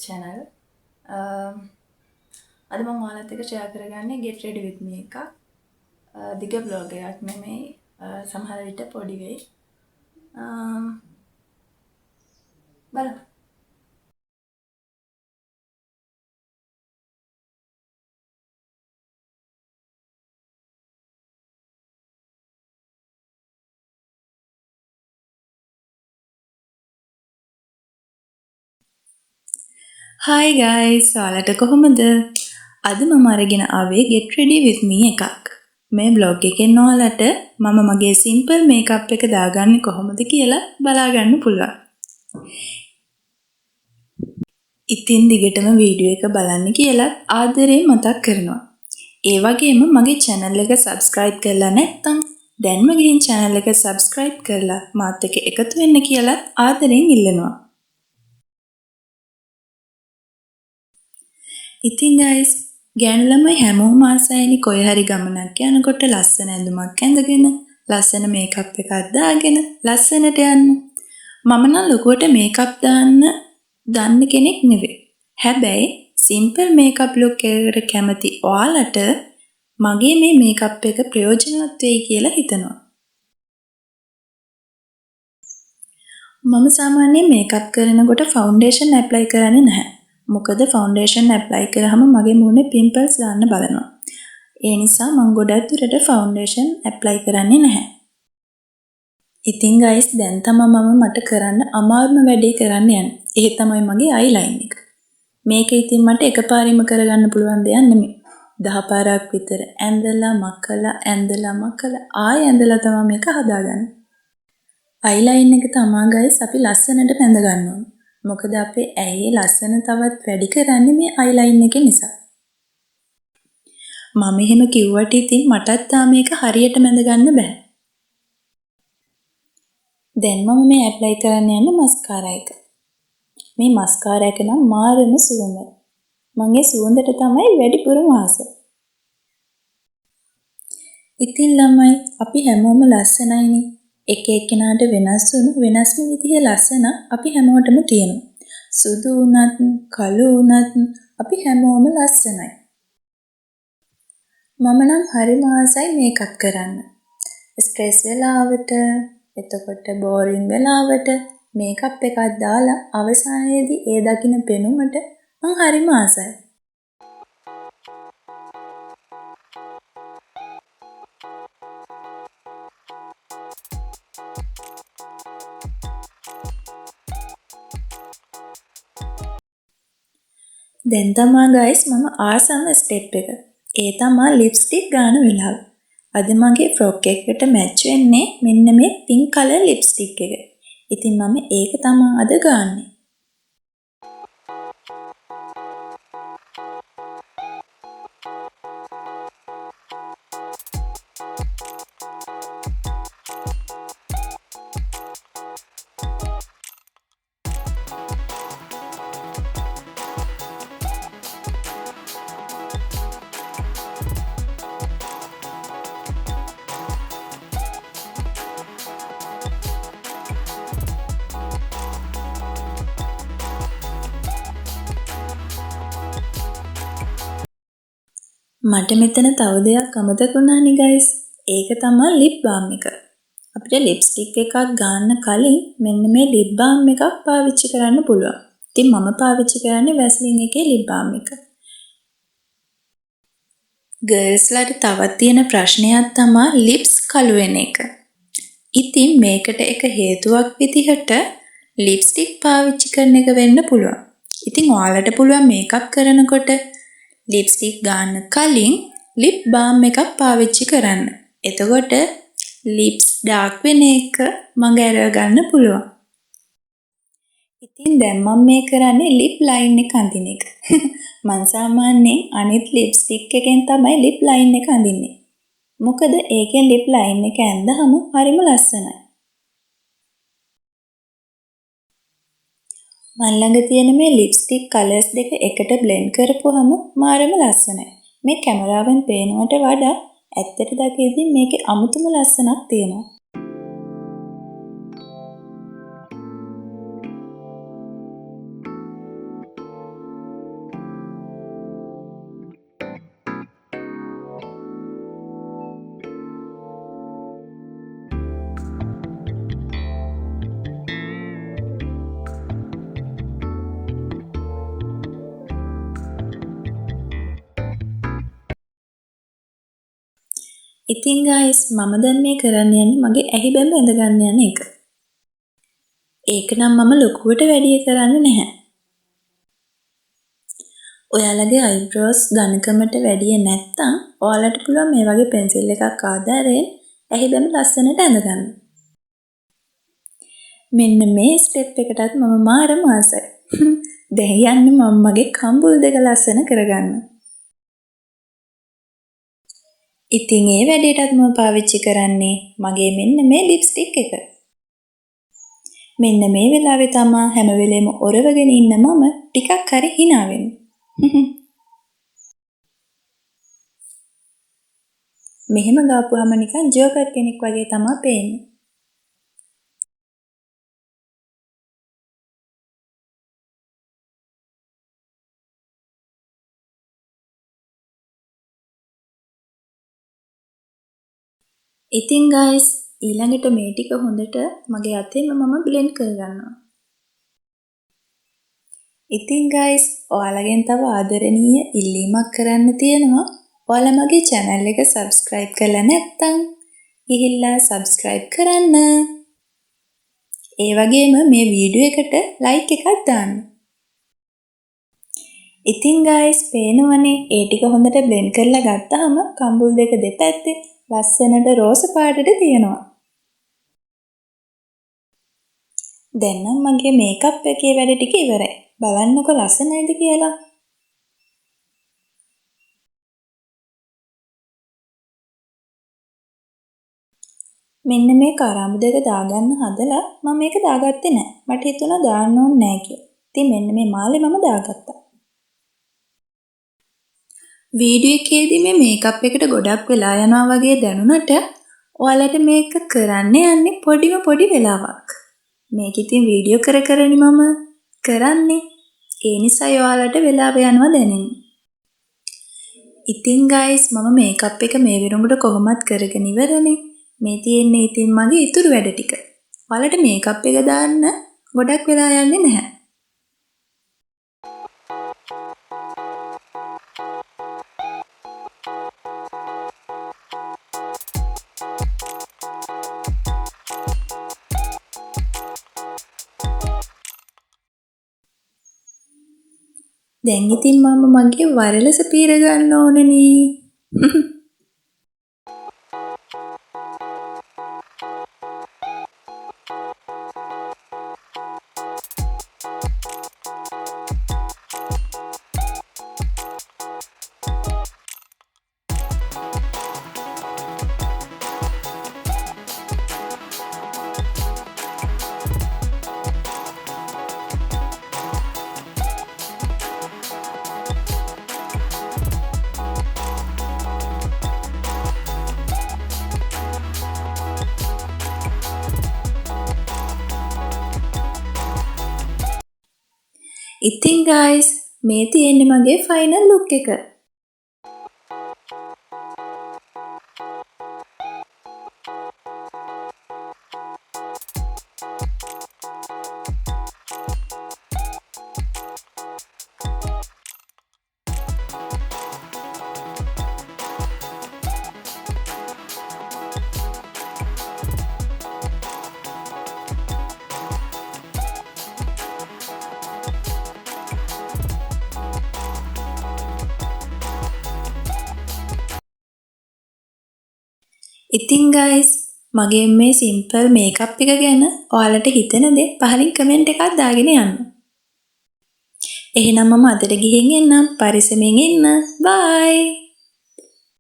channel. අද මම ඔයාලත් එක්ක share කරගන්නේ get ready with me එකක්. දිග vlog එකක් නෙමෙයි. සමහර විට පොඩි වෙයි. බලන්න. Hi guys, ඔයාලට කොහොමද? අද මම අරගෙන ආවේ get ready with me එකක්. මේ vlog එකෙන් ඔයාලට මම මගේ simple makeup එක දාගන්නේ කොහොමද කියලා බලා ගන්න පුළුවන්. ඉතින් දිගටම වීඩියෝ එක බලන්න කියලා ආදරයෙන් මතක් කරනවා. ඒ වගේම මගේ channel එක subscribe කරලා නැත්නම් දැන්ම ගිහින් channel එක subscribe කරලා මාත් එක්ක එකතු වෙන්න කියලා ආදරයෙන් ඉල්ලනවා. ඉතින් guys ගෑනු ළමයි හැමෝම ආසයිනේ කොයි හරි ගමනක් යනකොට ලස්සන ඇඳුමක් ඇඳගෙන ලස්සන මේකප් එකක් දාගෙන ලස්සනට යන්න. මම නම් ලොකුවට මේකප් දාන්න දන්න කෙනෙක් නෙවෙයි. හැබැයි simple makeup look එකකට කැමති ඔයාලට මගේ මේ මේකප් එක ප්‍රයෝජනවත් වෙයි කියලා හිතනවා. මම සාමාන්‍යයෙන් මේකප් කරනකොට ෆවුන්ඩේෂන් ඇප්ලයි කරන්නේ නැහැ. මොකද ෆවුන්ඩේෂන් ඇප්ලයි කරාම මගේ මූණේ පිම්පල්ස් දාන්න බලනවා. ඒ නිසා මම ගොඩක් දුරට ෆවුන්ඩේෂන් ඇප්ලයි කරන්නේ නැහැ. ඉතින් guys දැන් තමයි මම මට කරන්න අමාරුම වැඩේ කරන්න යන්නේ. ඒ තමයි මගේ අයිලයින් එක. මේක ඉතින් මට එකපාරින්ම කරගන්න පුළුවන් දෙයක් නෙමෙයි. 10 පාරක් විතර ඇඳලා මකලා ආයෙ ඇඳලා තමයි මේක හදාගන්නේ. අයිලයින් එක තමයි guys අපි ලස්සනට බැඳ ගන්න ඕනේ. මොකද අපේ ඇහි ලස්සන තවත් වැඩි කරන්නේ මේ අයිලයින් එක නිසා. මම එහෙම කිව්වට ඉතින් මටත් තාම මේක හරියට බැඳ ගන්න බෑ. දැන් මම මේ ඇප්ලයි කරන්න යන්නේ මස්කාරා එක. මේ මස්කාරා එක නම් මාරම සුවඳයි. මගේ සුවඳට තමයි වැඩිපුරම ආස. ඉතින් ළමයි අපි හැමෝම ලස්සනයිනේ. එක එක්කෙනාට වෙනස්ම විදිහේ ලස්සන අපි හැමෝටම තියෙනවා. සුදු වුණත්, කළු වුණත් අපි හැමෝම ලස්සනයි. මම නම් හරිම ආසයි මේකප් කරන්න. ස්ට්‍රෙස් වෙලාවට, එතකොට බෝරින් වෙලාවට මේකප් එකක් දාලා අවසානයේදී ඒ දකින්න පෙනුමට මම හරිම ආසයි. දැන් තමයි guys මම ආසම ස්ටෙප් එක. ඒ තමයි ලිප්ස්ටික් ගන්න වෙලාව. අද මගේ ෆ්‍රොක් එකකට මැච් වෙන්නේ මෙන්න මේ පින්ක් කලර් ලිප්ස්ටික් එක. ඉතින් මම ඒක තමයි අද ගන්නෙ. මට මෙතන තව දෙයක් අමතක වුණානේ guys. ඒක තමයි lip balm එක. අපිට lipstick එකක් ගන්න කලින් මෙන්න මේ lip balm එකක් පාවිච්චි කරන්න පුළුවන්. ඉතින් මම පාවිච්චි කරන්නේ Vaseline එකේ lip balm එක. girls ලාට තවත් තියෙන ප්‍රශ්නයක් තමයි lips කළු වෙන එක. ඉතින් මේකට එක හේතුවක් විදිහට lipstick පාවිච්චි කරන එක වෙන්න පුළුවන්. ඉතින් ඔයාලට පුළුවන් මේකප් කරනකොට ලිප්ස්ටික් ගන්න කලින් ලිප් බාම් එකක් පාවිච්චි කරන්න. එතකොට ලිප්ස් ඩාර්ක් වෙන එක මග ඇරව ගන්න පුළුවන්. ඉතින් දැන් මම මේ කරන්නේ ලිප් ලයින් එක අඳින එක. මම සාමාන්‍යයෙන් අනිත් ලිප්ස්ටික් එකෙන් තමයි ලිප් ලයින් එක අඳින්නේ. මොකද ඒකෙන් ලිප් ලයින් එක ඇඳහම හරිම ලස්සනයි. මන් ළඟ තියෙන මේ ලිප්ස්ටික් කලර්ස් දෙක එකට බ්ලෙන්ඩ් කරපුවහම මාරම ලස්සනයි. මේ කැමරාවෙන් පේනවට වඩා ඇත්තට දකිද්දී මේකේ අමුතුම ලස්සනක් තියෙනවා. ඉතින් guys මම දැන් මේ කරන්න යන්නේ මගේ ඇහි බැම ඇඳ ගන්න යන එක. ඒක නම් මම ලොකුවට වැඩි කරන්නේ නැහැ. ඔයාලගේ eyebrows ඝනකමට වැඩි නැත්තම් ඔයාලට පුළුවන් මේ වගේ පෙන්සිල් එකක් ආධාරයෙන් ඇහි බැම ලස්සනට ඇඳ ගන්න. මෙන්න මේ ස්ටෙප් එකටත් මම මාරම ආසයි. දැන් යන්නේ මම මගේ කම්බුල් දෙක ලස්සන කරගන්න. ඉතින් ඒ වැඩේටත් මම පාවිච්චි කරන්නේ මගේ මෙන්න මේ ලිප්ස්ටික් එක. මෙන්න මේ වෙලාවේ තමයි හැම වෙලේම ඔරවගෙන ඉන්න මම ටිකක් හරි hina වෙන්නේ. මෙහෙම ගාපුවාම නිකන් ජෝකර් කෙනෙක් වගේ තමයි පේන්නේ. ඉතින් guys ඊළඟට මේ ටික හොඳට මගේ අතෙන්ම මම blend කරගන්නවා. ඉතින් guys ඔයාලගෙන් තව ආදරණීය ඉල්ලීමක් කරන්න තියෙනවා. ඔයාලා මගේ channel එක subscribe කරලා නැත්නම් ගිහිල්ලා subscribe කරන්න. ඒ වගේම මේ වීඩියෝ එකට like එකක් දාන්න. ඉතින් guys පේනවනේ ඒ ටික හොඳට blend කරලා ගත්තාම කම්බුල් දෙක දෙපැත්තේ ලස්සනට රෝස පාටට තියෙනවා. දැන් නම් මගේ මේකප් එකේ වැඩ ටික ඉවරයි. බලන්නකො ලස්සනයිද කියලා. මෙන්න මේ කරාඹු දෙක දාගන්න හදලා මම මේක දාගත්තේ නැහැ. මට හිතුණා දාන්න ඕනේ නැහැ කියලා. ඉතින් මෙන්න මේ මාලේ මම දාගත්තා. වීඩියෝ එකේදී මේ මේකප් එකට ගොඩක් වෙලා යනවා වගේ දැනුණට ඔයාලට මේක කරන්න යන්නේ පොඩි වෙලාවක්. මේක ඉතින් වීඩියෝ කරන්නේ මම කරන්නේ. ඒ නිසා ඔයාලට වෙලාව යනවා දැනෙන්නේ. ඉතින් guys මම මේකප් එක මේ විරුඹට කොහොමත් කරගෙන ඉවරනේ. මේ තියෙන්නේ ඉතින් මගේ ඉතුරු වැඩ ටික. ඔයාලට මේකප් එක දාන්න ගොඩක් වෙලා යන්නේ නැහැ. දැන් ඉතින් මම මගේ වරලස පීර ගන්න ඕනනේ. ඉතින් guys මේ තියෙන්නේ මගේ ෆයිනල් ලුක් එක. ඉතින් guys මගේ මේ සිම්පල් මේකප් එක ගැන ඔයාලට හිතෙන දේ පහලින් කමෙන්ට් එකක් දාගෙන යන්න. එහෙනම් මම අදට ගිහින් එන්නම්. පරිස්සමෙන් ඉන්න. බයි.